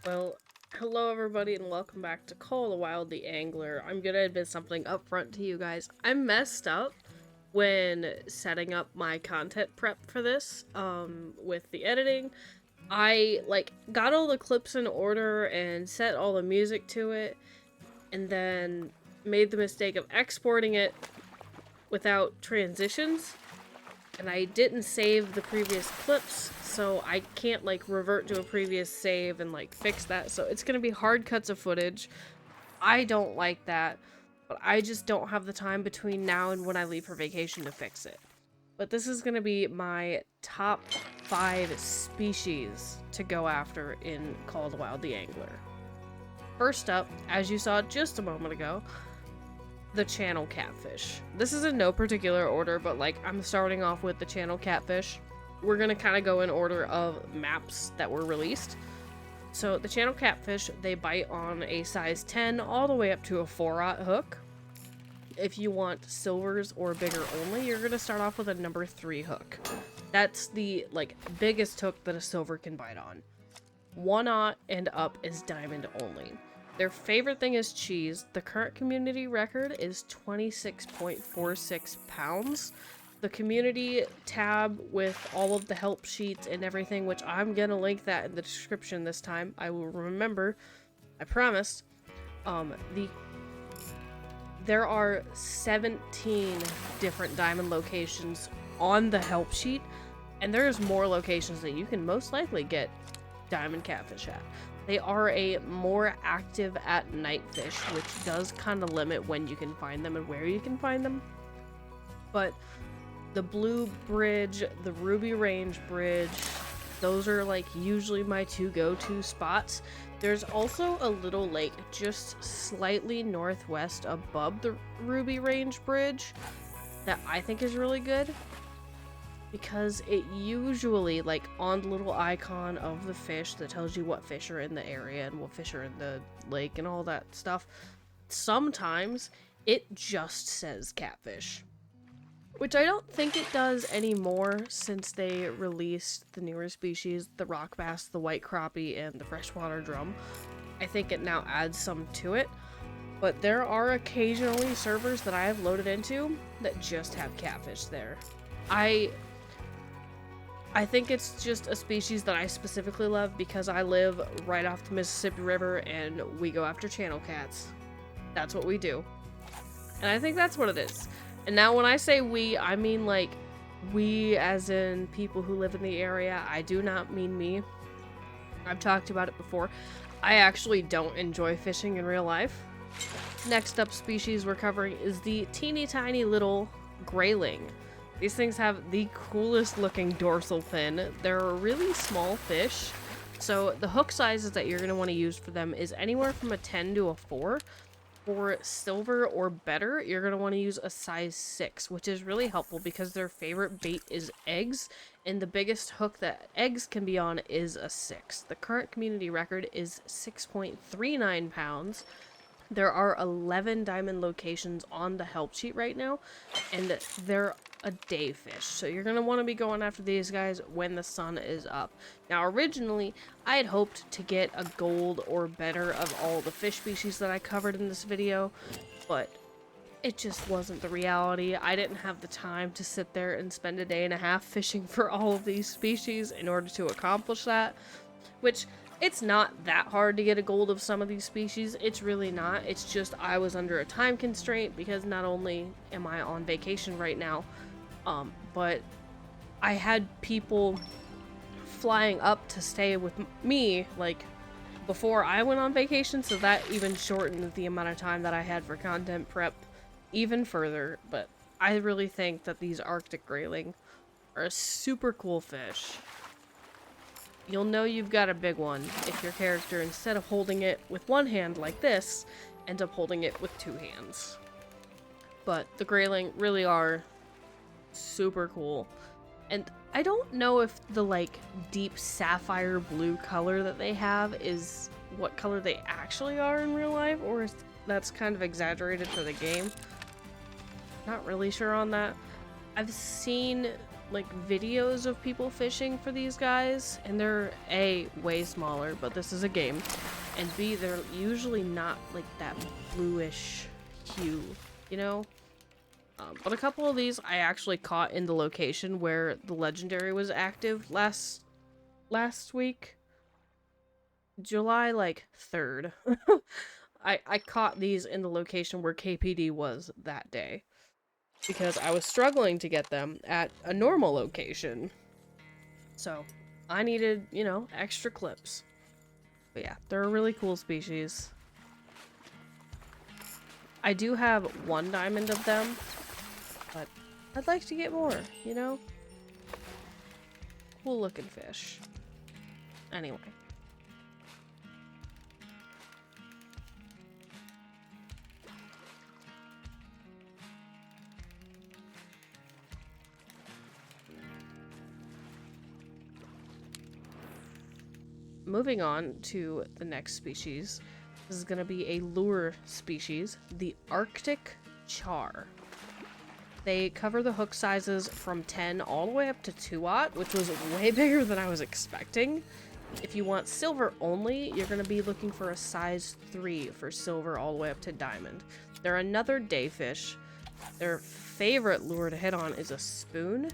Well, hello everybody and welcome back to Call of the Wild, the Angler. I'm gonna admit something up front to you guys. I messed up when setting up my content prep for this, with the editing. I, got all the clips in order and set all the music to it, and then made the mistake of exporting it without transitions. And I didn't save the previous clips, so I can't revert to a previous save and fix that. So it's gonna be hard cuts of footage. I don't like that, but I just don't have the time between now and when I leave for vacation to fix it. But this is gonna be my top 5 species to go after in Call of the Wild, the Angler. First up, as you saw just a moment ago, the channel catfish. This is in no particular order, but I'm starting off with the channel catfish. We're gonna kind of go in order of maps that were released. So the channel catfish, they bite on a size 10 all the way up to a 4/0 hook. If you want silvers or bigger only, you're gonna start off with a number 3 hook. That's the biggest hook that a silver can bite on. 1/0 and up is diamond only. Their favorite thing is cheese. The current community record is 26.46 pounds. The community tab with all of the help sheets and everything, which I'm gonna link that in the description this time. I will remember. I promise. There are 17 different diamond locations on the help sheet, and there's more locations that you can most likely get diamond catfish at. They are a more active at night fish, which does kind of limit when you can find them and where you can find them. But the Blue Bridge, the Ruby Range Bridge, those are usually my 2 go-to spots. There's also a little lake just slightly northwest above the Ruby Range Bridge that I think is really good, because it usually, on the little icon of the fish that tells you what fish are in the area and what fish are in the lake and all that stuff, sometimes it just says catfish. Which I don't think it does anymore since they released the newer species, the rock bass, the white crappie, and the freshwater drum. I think it now adds some to it. But there are occasionally servers that I have loaded into that just have catfish there. I think it's just a species that I specifically love because I live right off the Mississippi River and we go after channel cats. That's what we do. And I think that's what it is. And now when I say we, I mean we as in people who live in the area. I do not mean me. I've talked about it before. I actually don't enjoy fishing in real life. Next up species we're covering is the teeny tiny little grayling. These things have the coolest looking dorsal fin. They're a really small fish, so the hook sizes that you're going to want to use for them is anywhere from a 10 to a 4. For silver or better, you're going to want to use a size 6, which is really helpful because their favorite bait is eggs, and the biggest hook that eggs can be on is a 6. The current community record is 6.39 pounds. There are 11 diamond locations on the help sheet right now, and they're a day fish, so you're going to want to be going after these guys when the sun is up. Now originally I had hoped to get a gold or better of all the fish species that I covered in this video, but it just wasn't the reality. I didn't have the time to sit there and spend a day and a half fishing for all of these species in order to accomplish that, which it's not that hard to get a gold of some of these species. It's really not. It's just I was under a time constraint because not only am I on vacation right now, but I had people flying up to stay with me before I went on vacation, so that even shortened the amount of time that I had for content prep even further. But I really think that these Arctic grayling are a super cool fish. You'll know you've got a big one if your character, instead of holding it with one hand like this, ends up holding it with 2 hands. But the grayling really are super cool. And I don't know if the deep sapphire blue color that they have is what color they actually are in real life, or if that's kind of exaggerated for the game. Not really sure on that. I've seen like videos of people fishing for these guys, and they're A, way smaller, but this is a game, and B, they're usually not like that bluish hue, you know? But a couple of these I actually caught in the location where the legendary was active last week. July like 3rd. I caught these in the location where KPD was that day because I was struggling to get them at a normal location. So I needed, you know, extra clips. But yeah, they're a really cool species. I do have 1 diamond of them, but I'd like to get more, you know? Cool looking fish. Anyway. Moving on to the next species. This is going to be a lure species, the Arctic char. They cover the hook sizes from 10 all the way up to 2/0, which was way bigger than I was expecting. If you want silver only, you're going to be looking for a size 3 for silver all the way up to diamond. They're another day fish. Their favorite lure to hit on is a spoon.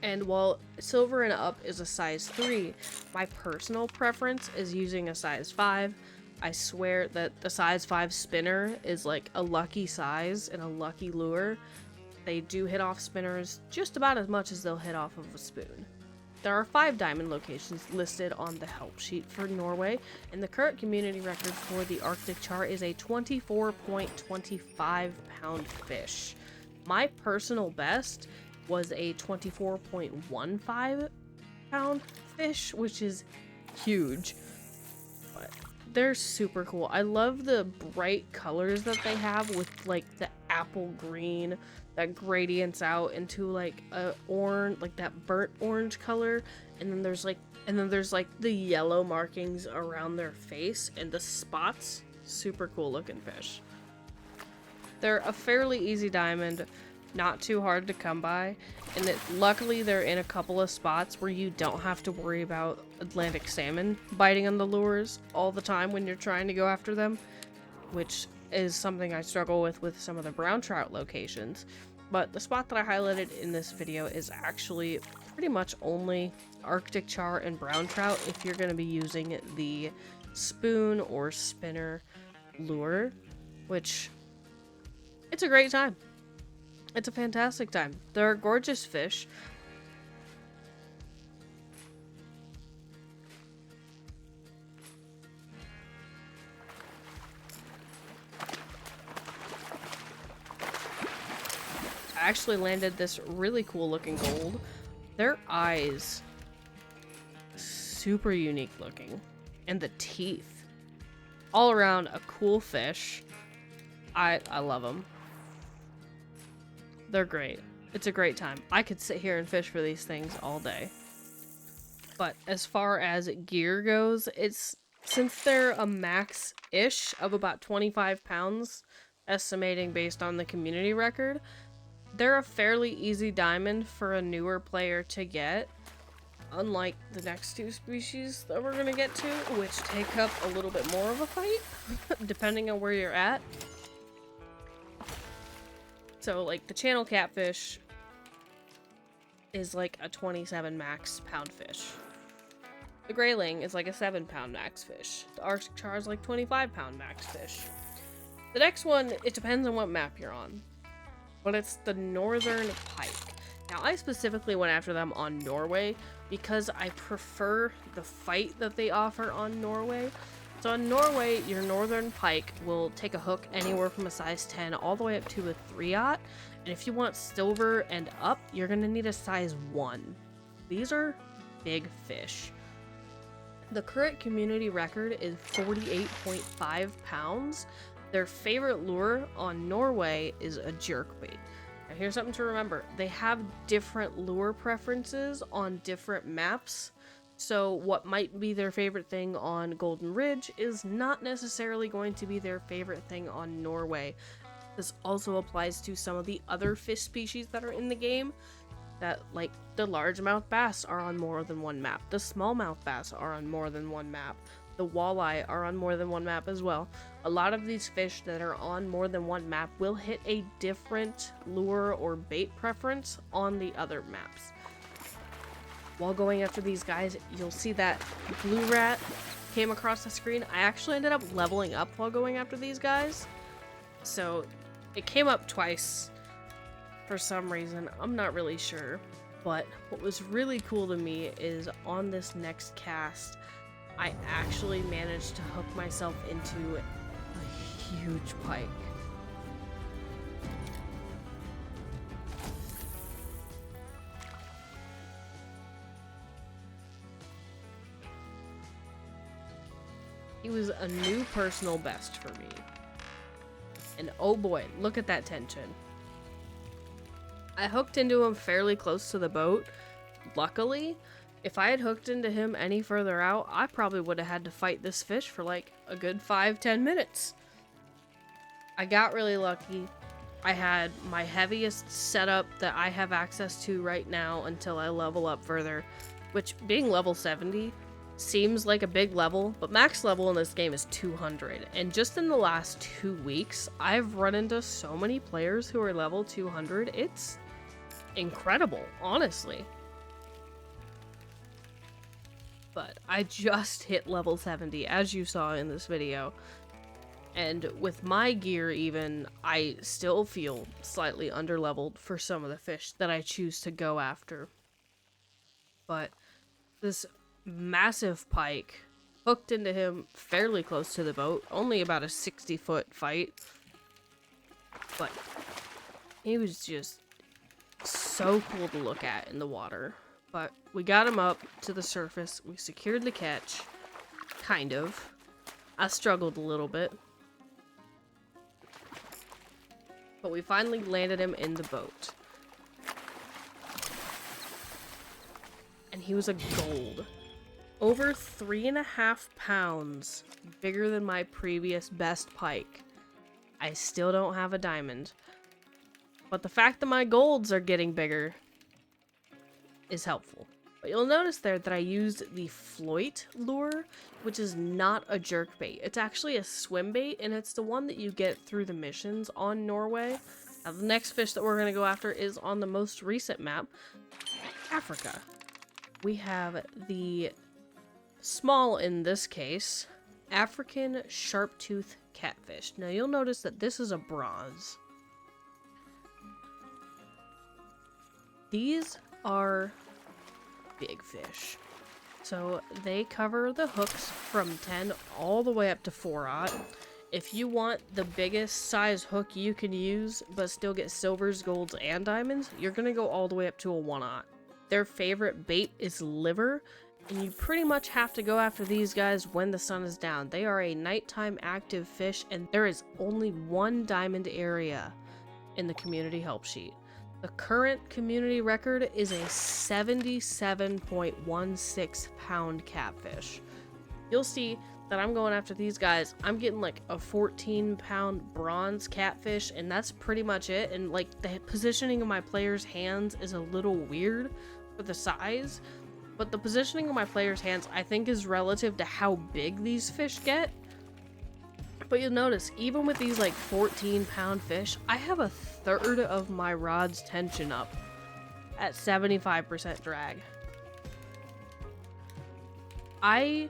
And while silver and up is a size 3, my personal preference is using a size 5. I swear that the size 5 spinner is like a lucky size and a lucky lure. They do hit off spinners just about as much as they'll hit off of a spoon. There are 5 diamond locations listed on the help sheet for Norway, and the current community record for the Arctic char is a 24.25 pound fish. My personal best was a 24.15 pound fish, which is huge. But they're super cool. I love the bright colors that they have with like the apple green that gradients out into like a orange, like that burnt orange color, and then there's like the yellow markings around their face and the spots. Super cool looking fish. They're a fairly easy diamond, not too hard to come by, and luckily they're in a couple of spots where you don't have to worry about Atlantic salmon biting on the lures all the time when you're trying to go after them, which is something I struggle with some of the brown trout locations. But the spot that I highlighted in this video is actually pretty much only Arctic char and brown trout if you're going to be using the spoon or spinner lure, which it's a great time. It's a fantastic time. They're gorgeous fish. I actually landed this really cool looking gold. Their eyes, super unique looking. And the teeth. All around a cool fish. I love them. They're great. It's a great time. I could sit here and fish for these things all day. But as far as gear goes, since they're a max-ish of about 25 pounds, estimating based on the community record, they're a fairly easy diamond for a newer player to get, unlike the next 2 species that we're going to get to, which take up a little bit more of a fight, depending on where you're at. So, like, the channel catfish is like a 27 max pound fish. The grayling is like a 7 pound max fish. The Arctic char is like 25 pound max fish. The next one, it depends on what map you're on, but it's the northern pike. Now, I specifically went after them on Norway because I prefer the fight that they offer on Norway. So in Norway, your northern pike will take a hook anywhere from a size 10 all the way up to a 3/0. And if you want silver and up, you're going to need a size 1. These are big fish. The current community record is 48.5 pounds. Their favorite lure on Norway is a jerkbait. Now here's something to remember. They have different lure preferences on different maps. So what might be their favorite thing on Golden Ridge is not necessarily going to be their favorite thing on Norway. This also applies to some of the other fish species that are in the game. that like the largemouth bass are on more than one map. The smallmouth bass are on more than one map. The walleye are on more than one map as well. A lot of these fish that are on more than one map will hit a different lure or bait preference on the other maps. While going after these guys, you'll see that blue rat came across the screen. I actually ended up leveling up while going after these guys. So it came up twice for some reason. I'm not really sure. But what was really cool to me is on this next cast, I actually managed to hook myself into a huge pike. He was a new personal best for me. And oh boy, look at that tension. I hooked into him fairly close to the boat. Luckily, if I had hooked into him any further out, I probably would have had to fight this fish for like a good 5-10 minutes. I got really lucky. I had my heaviest setup that I have access to right now until I level up further, which being level 70 seems like a big level, but max level in this game is 200. And just in the last 2 weeks, I've run into so many players who are level 200. It's incredible, honestly. But I just hit level 70, as you saw in this video. And with my gear even, I still feel slightly underleveled for some of the fish that I choose to go after. But this massive pike, hooked into him fairly close to the boat, only about a 60-foot fight. But he was just so cool to look at in the water. But we got him up to the surface. We secured the catch. Kind of. I struggled a little bit. But we finally landed him in the boat. And he was a gold. Over 3.5 pounds. Bigger than my previous best pike. I still don't have a diamond. But the fact that my golds are getting bigger is helpful. But you'll notice there that I used the Floit lure, which is not a jerk bait. It's actually a swim bait, and it's the one that you get through the missions on Norway. Now, the next fish that we're going to go after is on the most recent map, Africa. We have the small, in this case, African sharp-tooth catfish. Now, you'll notice that this is a bronze. These are big fish. So they cover the hooks from 10 all the way up to 4/0. If you want the biggest size hook you can use but still get silvers, golds, and diamonds, you're gonna go all the way up to a 1/0. Their favorite bait is liver, and you pretty much have to go after these guys when the sun is down. They are a nighttime active fish, and there is only one diamond area in the community help sheet. The current community record is a 77.16 pound catfish. You'll see that I'm going after these guys. I'm getting like a 14-pound bronze catfish, and that's pretty much it. And like the positioning of my players' hands is a little weird for the size, but the positioning of my players' hands I think is relative to how big these fish get. But you'll notice, even with these like 14-pound fish, I have a third of my rod's tension up at 75% drag. I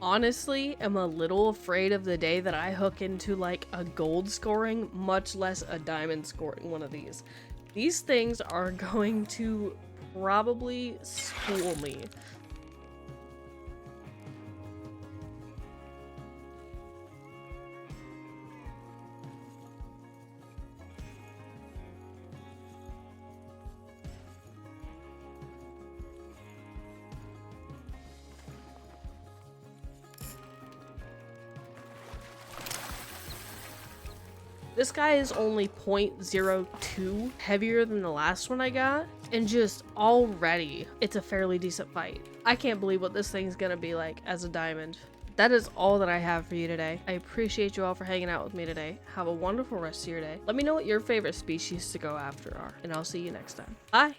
honestly am a little afraid of the day that I hook into like a gold scoring, much less a diamond scoring one of these. These things are going to probably school me. This guy is only 0.02 heavier than the last one I got, and just already it's a fairly decent fight. I can't believe what this thing's gonna be like as a diamond. that is all that I have for you today. I appreciate you all for hanging out with me today. Have a wonderful rest of your day. Let me know what your favorite species to go after are, and I'll see you next time. Bye!